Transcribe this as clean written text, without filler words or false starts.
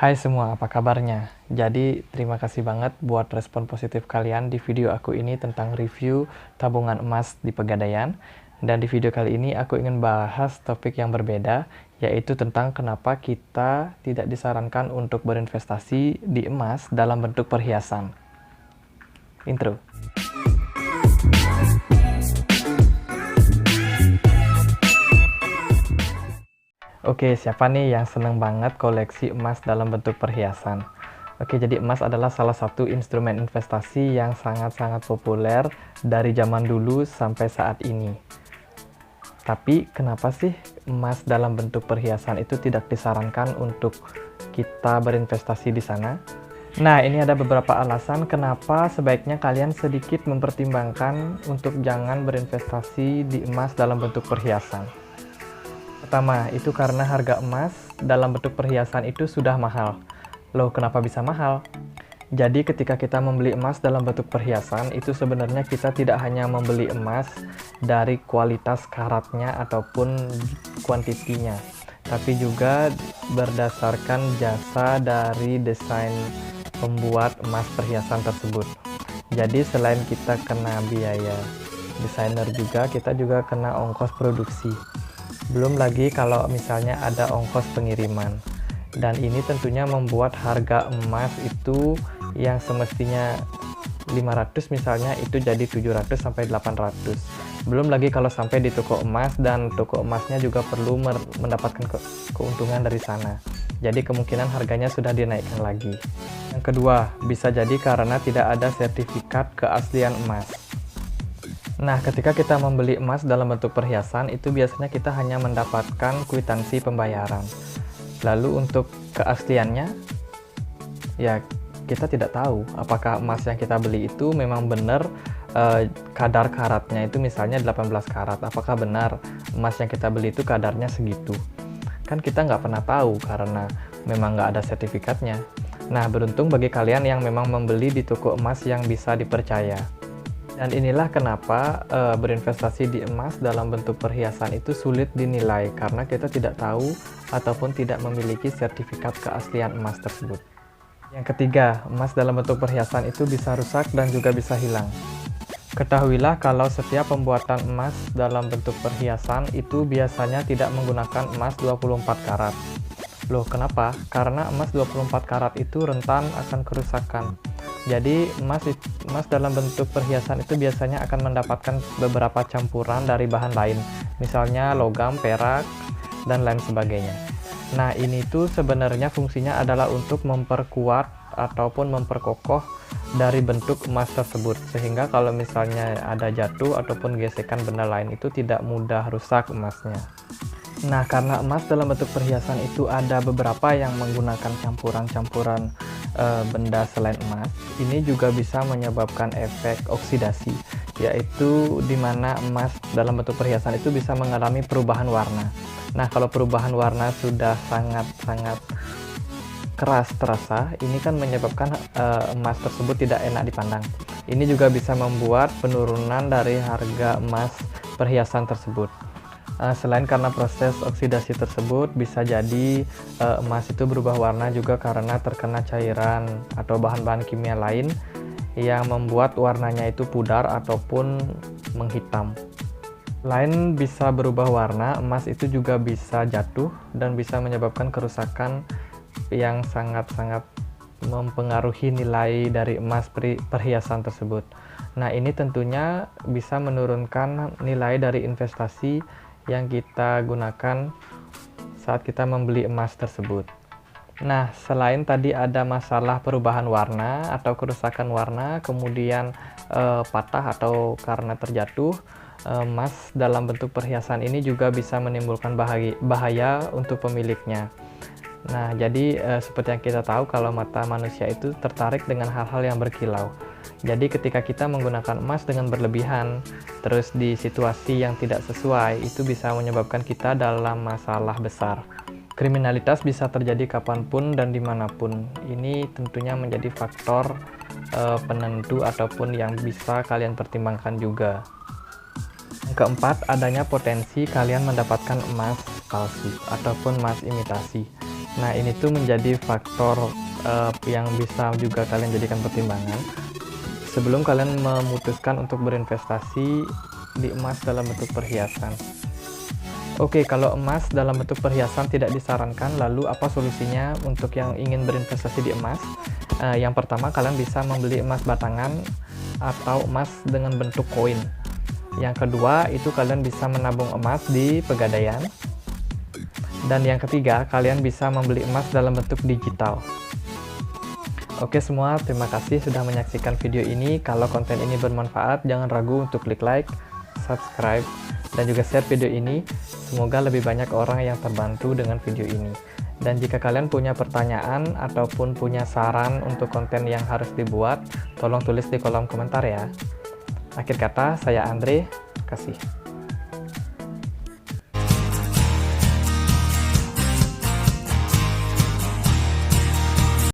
Hai semua, apa kabarnya? Jadi, terima kasih banget buat respon positif kalian di video aku ini tentang review tabungan emas di Pegadaian. Dan di video kali ini aku ingin bahas topik yang berbeda, yaitu tentang kenapa kita tidak disarankan untuk berinvestasi di emas dalam bentuk perhiasan. Intro. Oke, siapa nih yang seneng banget koleksi emas dalam bentuk perhiasan? Oke, jadi emas adalah salah satu instrumen investasi yang sangat-sangat populer dari zaman dulu sampai saat ini. Tapi kenapa sih emas dalam bentuk perhiasan itu tidak disarankan untuk kita berinvestasi di sana? Nah, ini ada beberapa alasan kenapa sebaiknya kalian sedikit mempertimbangkan untuk jangan berinvestasi di emas dalam bentuk perhiasan. Pertama, itu karena harga emas dalam bentuk perhiasan itu sudah mahal. Loh, kenapa bisa mahal? Jadi ketika kita membeli emas dalam bentuk perhiasan, itu sebenarnya kita tidak hanya membeli emas dari kualitas karatnya ataupun kuantitinya, tapi juga berdasarkan jasa dari desain pembuat emas perhiasan tersebut. Jadi selain kita kena biaya desainer juga, kita juga kena ongkos produksi. Belum lagi kalau misalnya ada ongkos pengiriman. Dan ini tentunya membuat harga emas itu yang semestinya 500 misalnya itu jadi 700 sampai 800. Belum lagi kalau sampai di toko emas, dan toko emasnya juga perlu mendapatkan keuntungan dari sana. Jadi kemungkinan harganya sudah dinaikkan lagi. Yang kedua, bisa jadi karena tidak ada sertifikat keaslian emas. Nah, ketika kita membeli emas dalam bentuk perhiasan, itu biasanya kita hanya mendapatkan kwitansi pembayaran. Lalu untuk keasliannya, ya kita tidak tahu apakah emas yang kita beli itu memang benar kadar karatnya itu misalnya 18 karat. Apakah benar emas yang kita beli itu kadarnya segitu? Kan kita nggak pernah tahu karena memang nggak ada sertifikatnya. Nah, beruntung bagi kalian yang memang membeli di toko emas yang bisa dipercaya. Dan inilah kenapa berinvestasi di emas dalam bentuk perhiasan itu sulit dinilai karena kita tidak tahu ataupun tidak memiliki sertifikat keaslian emas tersebut. Yang ketiga, emas dalam bentuk perhiasan itu bisa rusak dan juga bisa hilang. Ketahuilah kalau setiap pembuatan emas dalam bentuk perhiasan itu biasanya tidak menggunakan emas 24 karat. Loh, kenapa? Karena emas 24 karat itu rentan akan kerusakan. Jadi emas dalam bentuk perhiasan itu biasanya akan mendapatkan beberapa campuran dari bahan lain, misalnya logam, perak, dan lain sebagainya. Nah, ini tuh sebenarnya fungsinya adalah untuk memperkuat ataupun memperkokoh dari bentuk emas tersebut, sehingga kalau misalnya ada jatuh ataupun gesekan benda lain itu tidak mudah rusak emasnya. Nah, karena emas dalam bentuk perhiasan itu ada beberapa yang menggunakan campuran-campuran benda selain emas, ini juga bisa menyebabkan efek oksidasi, yaitu di mana emas dalam bentuk perhiasan itu bisa mengalami perubahan warna. Nah, kalau perubahan warna sudah sangat-sangat keras terasa, ini kan menyebabkan emas tersebut tidak enak dipandang. Ini juga bisa membuat penurunan dari harga emas perhiasan tersebut. Selain karena proses oksidasi tersebut, bisa jadi emas itu berubah warna juga karena terkena cairan atau bahan-bahan kimia lain yang membuat warnanya itu pudar ataupun menghitam. Selain bisa berubah warna, emas itu juga bisa jatuh dan bisa menyebabkan kerusakan yang sangat-sangat mempengaruhi nilai dari emas perhiasan tersebut. Nah, ini tentunya bisa menurunkan nilai dari investasi yang kita gunakan saat kita membeli emas tersebut. Nah, selain tadi ada masalah perubahan warna atau kerusakan warna, kemudian patah atau karena terjatuh, emas dalam bentuk perhiasan ini juga bisa menimbulkan bahaya untuk pemiliknya. Nah, jadi seperti yang kita tahu kalau mata manusia itu tertarik dengan hal-hal yang berkilau. Jadi ketika kita menggunakan emas dengan berlebihan, terus di situasi yang tidak sesuai, itu bisa menyebabkan kita dalam masalah besar. Kriminalitas bisa terjadi kapanpun dan dimanapun. Ini tentunya menjadi faktor penentu ataupun yang bisa kalian pertimbangkan juga. Yang keempat, adanya potensi kalian mendapatkan emas palsu ataupun emas imitasi. Nah, ini tuh menjadi faktor yang bisa juga kalian jadikan pertimbangan sebelum kalian memutuskan untuk berinvestasi di emas dalam bentuk perhiasan. Oke, kalau emas dalam bentuk perhiasan tidak disarankan, lalu apa solusinya untuk yang ingin berinvestasi di emas? Yang pertama, kalian bisa membeli emas batangan atau emas dengan bentuk koin. Yang kedua, itu kalian bisa menabung emas di Pegadaian. Dan yang ketiga, kalian bisa membeli emas dalam bentuk digital. Oke semua, terima kasih sudah menyaksikan video ini. Kalau konten ini bermanfaat, jangan ragu untuk klik like, subscribe, dan juga share video ini. Semoga lebih banyak orang yang terbantu dengan video ini. Dan jika kalian punya pertanyaan ataupun punya saran untuk konten yang harus dibuat, tolong tulis di kolom komentar ya. Akhir kata, saya Andre, kasih.